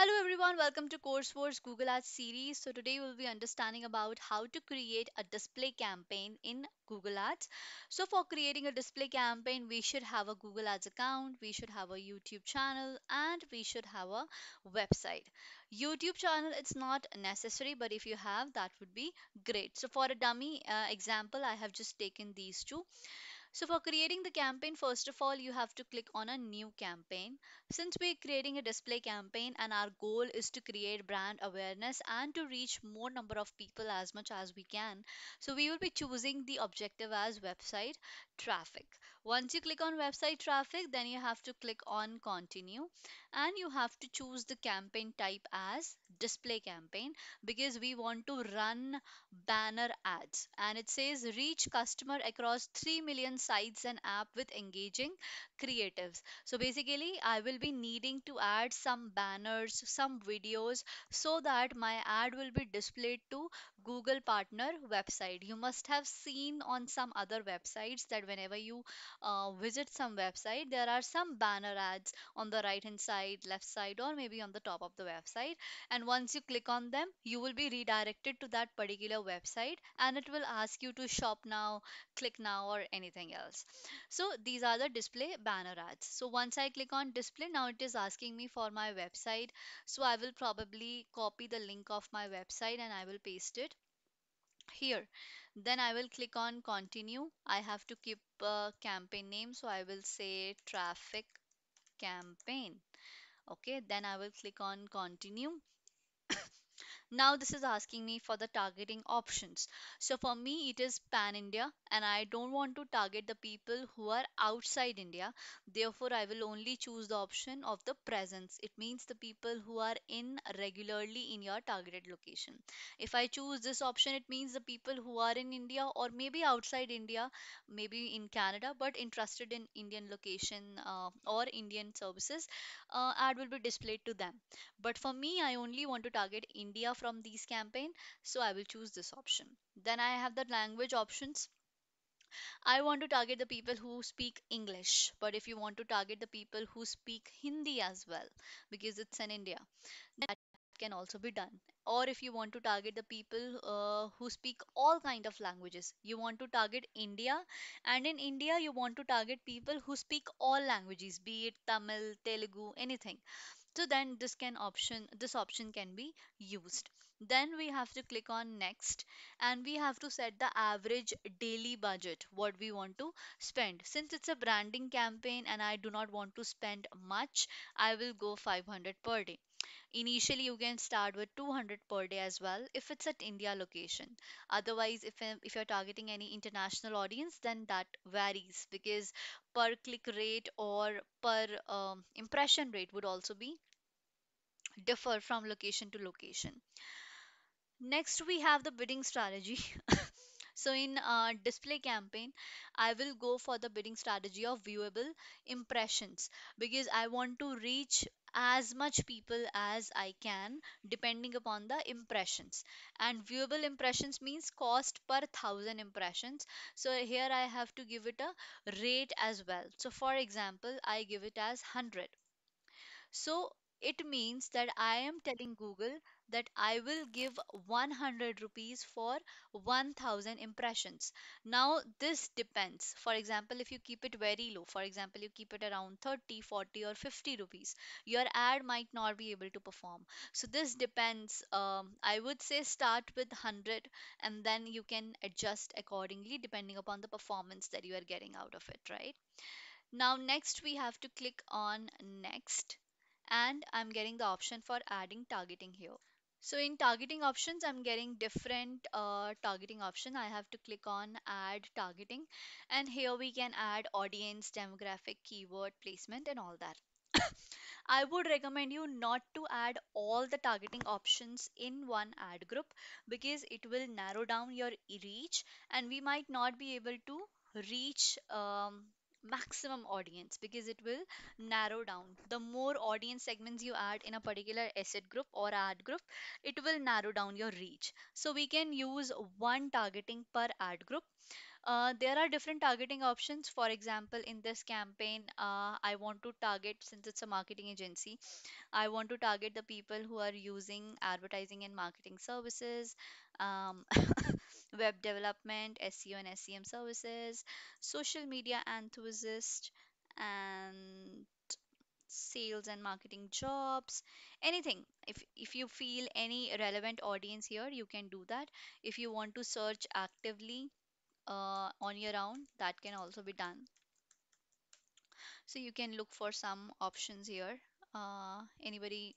Hello everyone, welcome to Course Wars Google Ads series. So today we'll be understanding about how to create a display campaign in Google Ads. So for creating a display campaign, we should have a Google Ads account, we should have a YouTube channel, and we should have a website. YouTube channel, it's not necessary, but if you have, that would be great. So for a dummy example, I have just taken these two. So for creating the campaign, first of all, you have to click on a new campaign. Since we're creating a display campaign and our goal is to create brand awareness and to reach more number of people as much as we can, so we will be choosing the objective as website traffic. Once you click on website traffic, then you have to click on continue and you have to choose the campaign type as display campaign because we want to run banner ads, and it says reach customer across 3 million sites and app with engaging creatives. So basically I will be needing to add some banners, some videos, so that my ad will be displayed to Google partner website. You must have seen on some other websites that whenever you visit some website, there are some banner ads on the right hand side, left side, or maybe on the top of the website, and once you click on them you will be redirected to that particular website and it will ask you to shop now, click now, or anything else. So these are the display banner ads. So once I click on display, now it is asking me for my website, so I will probably copy the link of my website and I will paste it here. Then I will click on continue. I have to keep a campaign name, so I will say traffic campaign. Okay, then I will click on continue. Now this is asking me for the targeting options. So for me it is pan India and I don't want to target the people who are outside India. Therefore I will only choose the option of the presence. It means the people who are in regularly in your targeted location. If I choose this option, it means the people who are in India or maybe outside India, maybe in Canada, but interested in Indian location or Indian services, ad will be displayed to them. But for me, I only want to target India from these campaign, so I will choose this option. Then I have the language options. I want to target the people who speak English, but if you want to target the people who speak Hindi as well, because it's in India, that can also be done. Or if you want to target the people who speak all kind of languages, you want to target India, and in India you want to target people who speak all languages, be it Tamil, Telugu, anything. So then this option can be used. Then we have to click on next and we have to set the average daily budget what we want to spend. Since it's a branding campaign and I do not want to spend much, I will go 500 per day. Initially you can start with 200 per day as well if it's at India location. Otherwise, if you're targeting any international audience, then that varies because per click rate or per impression rate would also be differ from location to location. Next, we have the bidding strategy. So in display campaign, I will go for the bidding strategy of viewable impressions because I want to reach as much people as I can depending upon the impressions. And viewable impressions means cost per thousand impressions. So here I have to give it a rate as well. So for example, I give it as 100. So it means that I am telling Google that I will give 100 rupees for 1000 impressions. Now this depends. For example, if you keep it very low, for example, you keep it around 30, 40 or 50 rupees, your ad might not be able to perform. So this depends. I would say start with 100 and then you can adjust accordingly depending upon the performance that you are getting out of it, right? Now next we have to click on next and I'm getting the option for adding targeting here. So in targeting options, I'm getting different targeting option. I have to click on add targeting and here we can add audience, demographic, keyword placement and all that. I would recommend you not to add all the targeting options in one ad group because it will narrow down your reach and we might not be able to reach maximum audience because it will narrow down. The more audience segments you add in a particular asset group or ad group, it will narrow down your reach. So we can use one targeting per ad group. There are different targeting options. For example, in this campaign, I want to target, since it's a marketing agency, I want to target the people who are using advertising and marketing services, um, web development, SEO and SEM services, social media enthusiasts, and sales and marketing jobs, anything. If you feel any relevant audience here, you can do that. If you want to search actively on your own, that can also be done. So you can look for some options here. Anybody,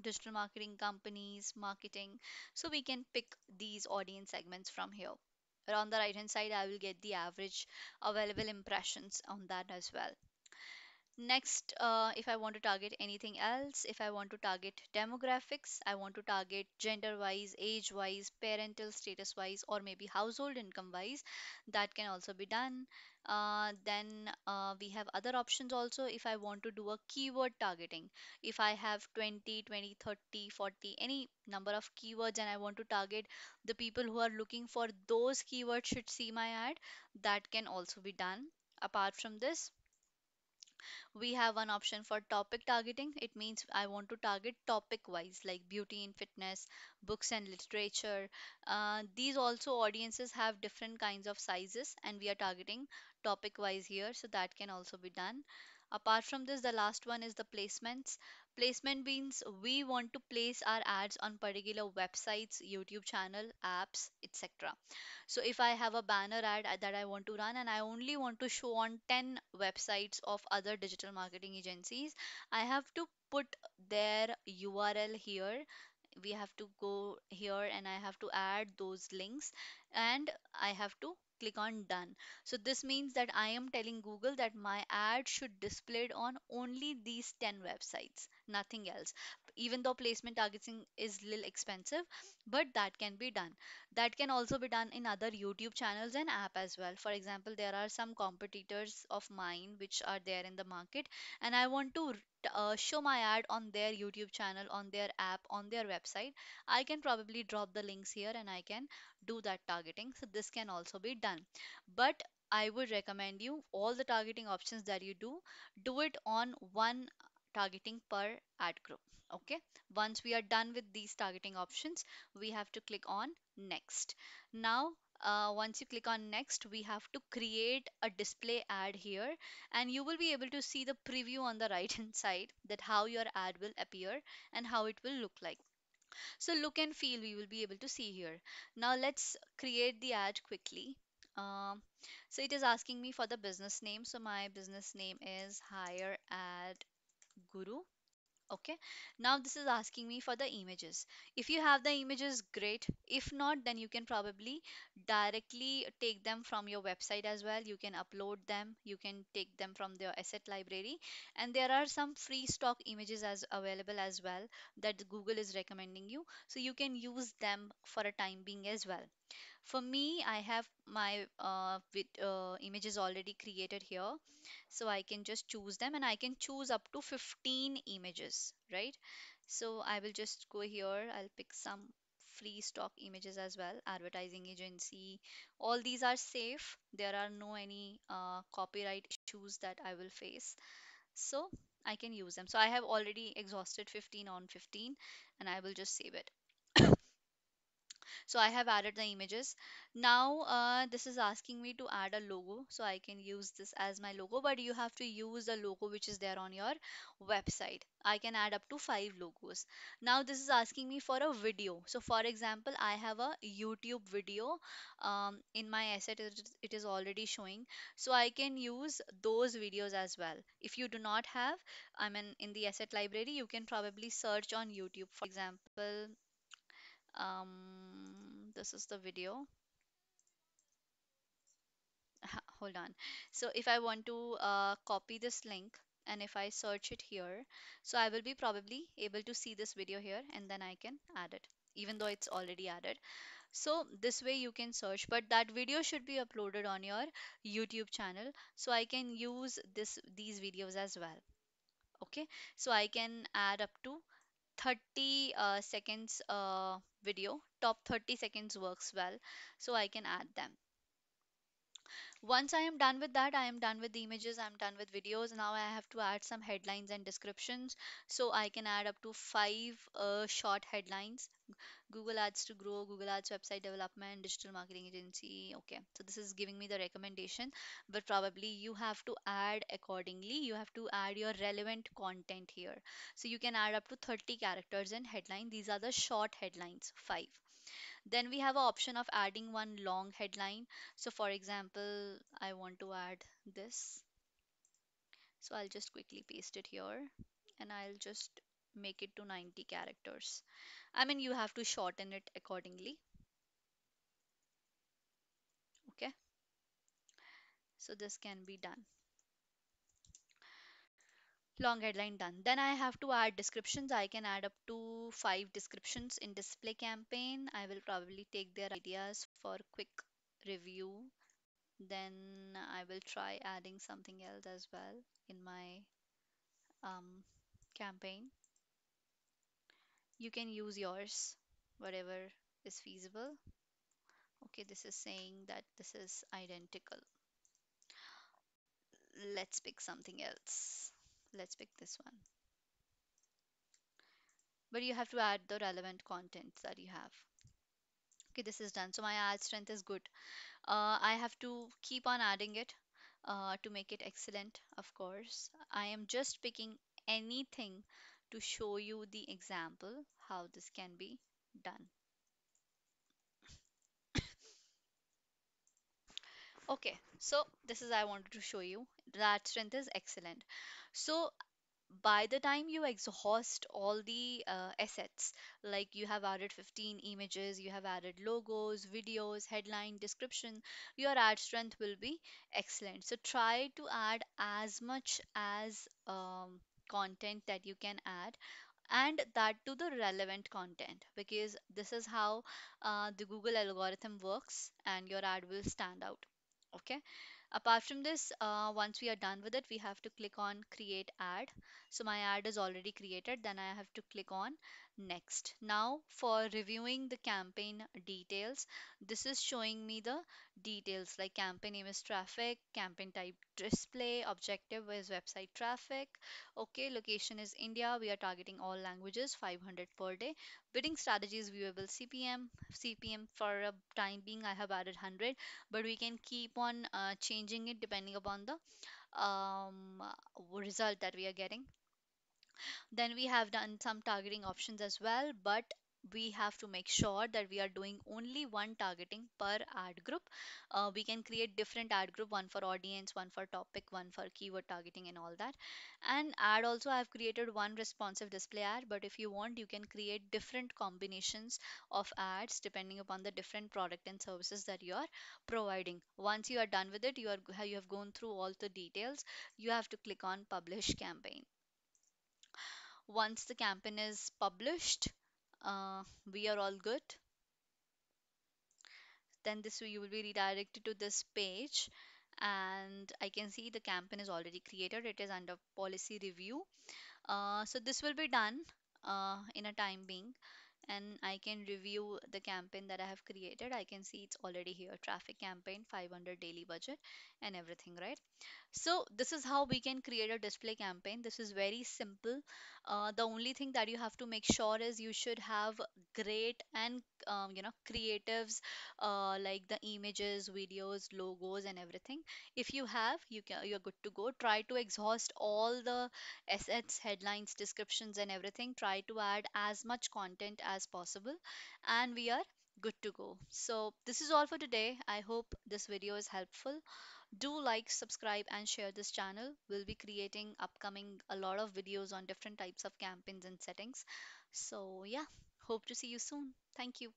digital marketing companies, marketing. So we can pick these audience segments from here. On the right hand side, I will get the average available impressions on that as well. Next, if I want to target anything else, if I want to target demographics, I want to target gender wise, age wise, parental status wise, or maybe household income wise, that can also be done. Then we have other options also. If I want to do a keyword targeting, if I have 20, 20, 30, 40, any number of keywords, and I want to target the people who are looking for those keywords should see my ad, that can also be done. Apart from this, we have one option for topic targeting. It means I want to target topic wise, like beauty and fitness, books and literature. These also audiences have different kinds of sizes, and we are targeting topic wise here, so that can also be done. Apart from this, the last one is the placements. Placement means we want to place our ads on particular websites, YouTube channel, apps, etc. So if I have a banner ad that I want to run and I only want to show on 10 websites of other digital marketing agencies, I have to put their URL here. We have to go here and I have to add those links, and I have to click on done. So this means that I am telling Google that my ad should display on only these 10 websites, nothing else. Even though placement targeting is little expensive, but that can be done. That can also be done in other YouTube channels and app as well. For example, there are some competitors of mine which are there in the market, and I want to show my ad on their YouTube channel, on their app, on their website. I can probably drop the links here and I can do that targeting. So this can also be done. But I would recommend you all the targeting options that you do it on one targeting per ad group. Okay. Once we are done with these targeting options, we have to click on next. Now, once you click on next, we have to create a display ad here, and you will be able to see the preview on the right hand side, that how your ad will appear and how it will look like. So look and feel we will be able to see here. Now let's create the ad quickly. Um, so it is asking me for the business name. So my business name is Hire Ad Guru. Okay, now this is asking me for the images. If you have the images, great. If not, then you can probably directly take them from your website as well. You can upload them, you can take them from their asset library, and there are some free stock images as available as well that Google is recommending you, so you can use them for a time being as well. For me, I have my images already created here, so I can just choose them and I can choose up to 15 images, right? So I will just go here, I'll pick some free stock images as well. Advertising agency, all these are safe. There are no any copyright issues that I will face, so I can use them. So I have already exhausted 15 on 15, and I will just save it. So I have added the images. Now this is asking me to add a logo, so I can use this as my logo, but you have to use the logo which is there on your website. I can add up to 5 logos. Now this is asking me for a video. So for example, I have a YouTube video in my asset. It is already showing, so I can use those videos as well. If you do not have, I mean, in the asset library, you can probably search on YouTube. For example, this is the video. Hold on. So if I want to copy this link, and if I search it here, so I will be probably able to see this video here, and then I can add it, even though it's already added. So this way you can search, but that video should be uploaded on your YouTube channel, so I can use these videos as well. Okay, so I can add up to 30 seconds video. Top 30 seconds works well, so I can add them. Once I am done with that, I am done with the images, I'm done with videos. Now I have to add some headlines and descriptions. So I can add up to five short headlines. Google Ads to grow, Google Ads website development, digital marketing agency. Okay, so this is giving me the recommendation, but probably you have to add accordingly. You have to add your relevant content here. So you can add up to 30 characters in headline. These are the short headlines, five. Then we have an option of adding one long headline. So for example, I want to add this. So I'll just quickly paste it here and I'll just make it to 90 characters. I mean, you have to shorten it accordingly. Okay, so this can be done. Long headline done. Then I have to add descriptions. I can add up to five descriptions in display campaign. I will probably take their ideas for quick review. Then I will try adding something else as well in my um, campaign. You can use yours, whatever is feasible. Okay, this is saying that this is identical. Let's pick something else. Let's pick this one. But you have to add the relevant content that you have. Okay, this is done. So my ad strength is good. I have to keep on adding it to make it excellent, of course. I am just picking anything to show you the example how this can be done. Okay, so this is I wanted to show you that strength is excellent. So by the time you exhaust all the assets, like you have added 15 images, you have added logos, videos, headline, description, your ad strength will be excellent. So try to add as much as content that you can add, and that to the relevant content, because this is how the Google algorithm works and your ad will stand out. Okay, apart from this, once we are done with it, we have to click on create ad. So my ad is already created, then I have to click on next. Now for reviewing the campaign details, this is showing me the details like campaign name is traffic, campaign type display, objective is website traffic. Okay, location is India, we are targeting all languages, 500 per day. Bidding strategies viewable CPM for a time being I have added 100, but we can keep on changing it depending upon the result that we are getting. Then we have done some targeting options as well, but we have to make sure that we are doing only one targeting per ad group. We can create different ad group, one for audience, one for topic, one for keyword targeting and all that. And ad also I have created one responsive display ad, but if you want, you can create different combinations of ads depending upon the different product and services that you are providing. Once you are done with it, you have gone through all the details. You have to click on publish campaign. Once the campaign is published, we are all good. Then this you will be redirected to this page, and I can see the campaign is already created. It is under policy review. So this will be done in a time being, and I can review the campaign that I have created. I can see it's already here, traffic campaign, 500 daily budget and everything, right? So this is how we can create a display campaign. This is very simple. The only thing that you have to make sure is you should have great and creatives, like the images, videos, logos, and everything. If you have, you're good to go. Try to exhaust all the assets, headlines, descriptions, and everything. Try to add as much content as possible, and we are good to go. So this is all for today. I hope this video is helpful. Do like, subscribe, and share this channel. We'll be creating upcoming a lot of videos on different types of campaigns and settings. So yeah, hope to see you soon. Thank you.